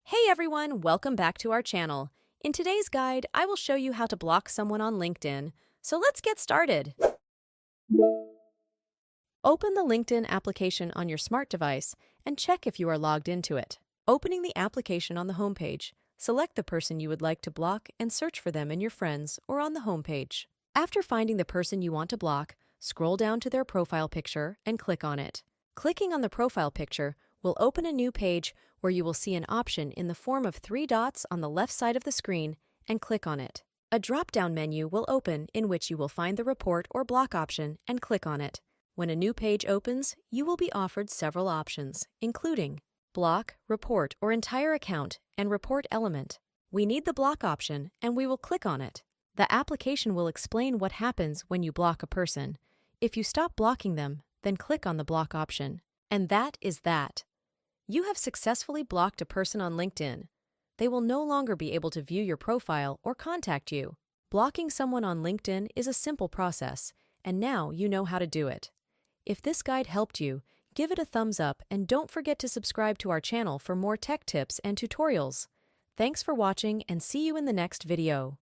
Hey everyone, welcome back to our channel. In today's guide, I will show you how to block someone on LinkedIn. So let's get started. Open the LinkedIn application on your smart device and check if you are logged into it. Opening the application on the homepage, select the person you would like to block and search for them in your friends or on the homepage. After finding the person you want to block, scroll down to their profile picture and click on it. Clicking on the profile picture will open a new page where you will see an option in the form of three dots on the left side of the screen and click on it. A drop-down menu will open in which you will find the report or block option and click on it. When a new page opens, you will be offered several options, including block, report, or entire account, and report element. We need the block option, and we will click on it. The application will explain what happens when you block a person. If you stop blocking them, then click on the block option. And that is that. You have successfully blocked a person on LinkedIn. They will no longer be able to view your profile or contact you. Blocking someone on LinkedIn is a simple process, and now you know how to do it. If this guide helped you, give it a thumbs up and don't forget to subscribe to our channel for more tech tips and tutorials. Thanks for watching and see you in the next video.